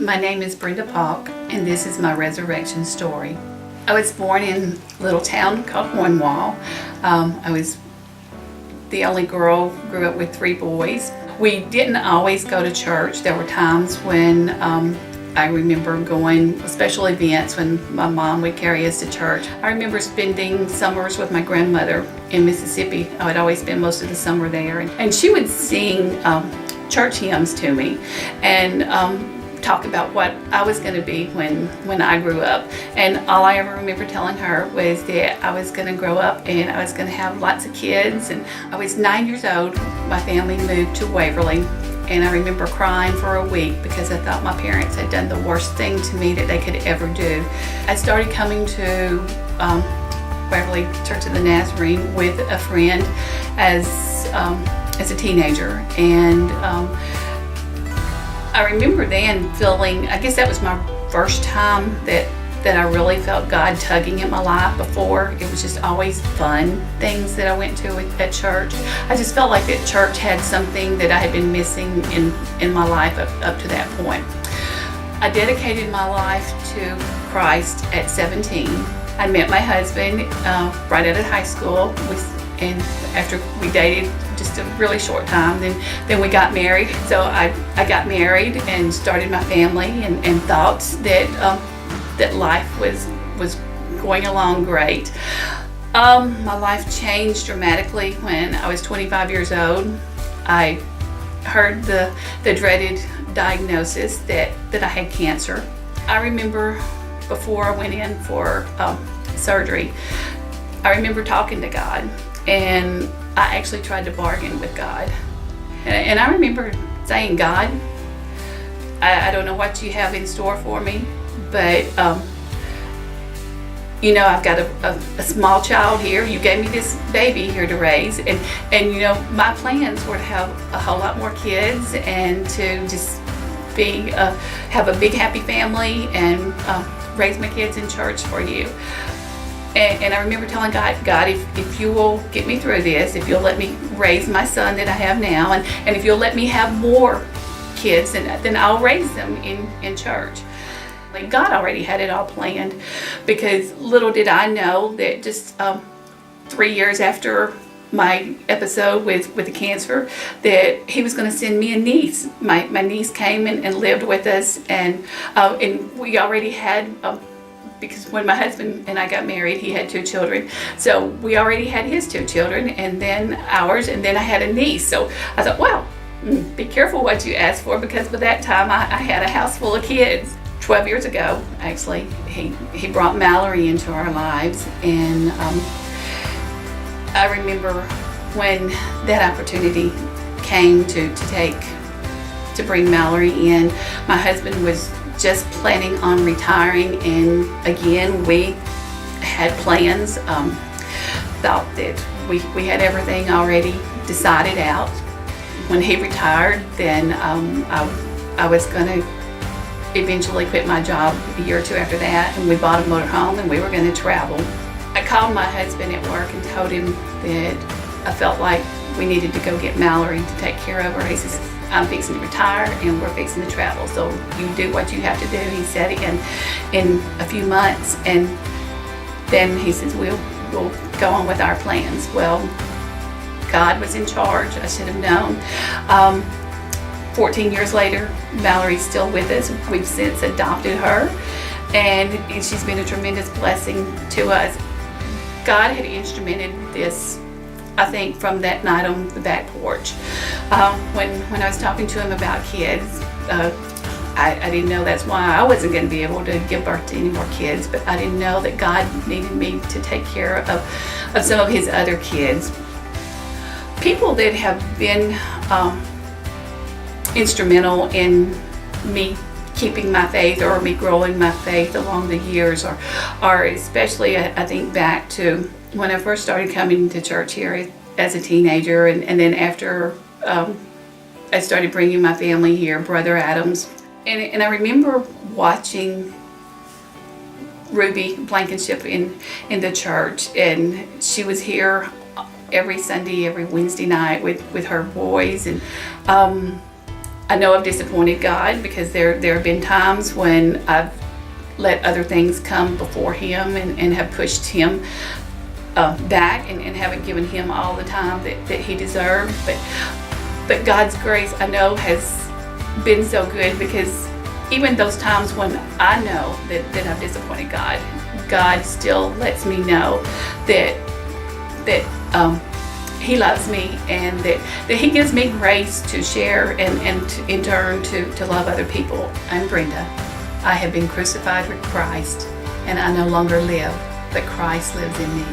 My name is Brenda Palk, and this is my resurrection story. I was born in a little town called Cornwall. I was the only girl, grew up with 3 boys. We didn't always go to church. There were times when I remember going to special events when my mom would carry us to church. I remember spending summers with my grandmother in Mississippi. I would always spend most of the summer there. And she would sing church hymns to me and talk about what I was going to be when I grew up. And all I ever remember telling her was that I was going to grow up and I was going to have lots of kids. And I was 9 years old. My family moved to Waverly. And I remember crying for a week because I thought my parents had done the worst thing to me that they could ever do. I started coming to Waverly Church of the Nazarene with a friend as a teenager. And I remember then feeling, I guess that was my first time that I really felt God tugging at my life. Before, it was just always fun things that I went to at church. I just felt like that church had something that I had been missing in my life up to that point. I dedicated my life to Christ at 17. I met my husband right out of high school, and after we dated just a really short time, then we got married. So I got married and started my family and thought that life was going along great. My life changed dramatically when I was 25 years old. I heard the dreaded diagnosis that I had cancer. I remember before I went in for surgery, I remember talking to God, and I actually tried to bargain with God. And I remember saying, God, I don't know what you have in store for me, but I've got a small child here. You gave me this baby here to raise, and my plans were to have a whole lot more kids and to just have a big happy family and raise my kids in church for you. And I remember telling God, if you will get me through this, if you'll let me raise my son that I have now, and if you'll let me have more kids, then I'll raise them in church. Like, God already had it all planned, because little did I know that just 3 years after my episode with the cancer, that he was going to send me a niece. My niece came and lived with us, and we already had because when my husband and I got married, he had 2 children. So we already had his 2 children, and then ours, and then I had a niece. So I thought, well, be careful what you ask for, because by that time I had a house full of kids. 12 years ago, actually, he brought Mallory into our lives, and I remember when that opportunity came to bring Mallory in. My husband was just planning on retiring, and again, we had plans, thought that we had everything already decided out. When he retired, then I was going to eventually quit my job a year or 2 after that, and we bought a motorhome and we were going to travel. I called my husband at work and told him that I felt like we needed to go get Mallory to take care of her. He says, I'm fixing to retire and we're fixing to travel, so you do what you have to do, he said, in a few months. And then he says, we'll go on with our plans. Well, God was in charge. I should have known. 14 years later, Mallory's still with us. We've since adopted her, and she's been a tremendous blessing to us. God had instrumented this, I think, from that night on the back porch. When I was talking to him about kids, I didn't know that's why I wasn't going to be able to give birth to any more kids, but I didn't know that God needed me to take care of some of his other kids. People that have been instrumental in me keeping my faith or me growing my faith along the years are especially, I think back to when I first started coming to church here as a teenager, and then after I started bringing my family here, Brother Adams. And I remember watching Ruby Blankenship in the church, and she was here every Sunday, every Wednesday night with her boys, and I know I've disappointed God because there have been times when I've let other things come before Him and have pushed Him back and haven't given Him all the time that He deserved. But God's grace, I know, has been so good, because even those times when I know that I've disappointed God, God still lets me know that He loves me, and that He gives me grace to share and to, in turn to love other people. I'm Brenda. I have been crucified with Christ, and I no longer live, but Christ lives in me.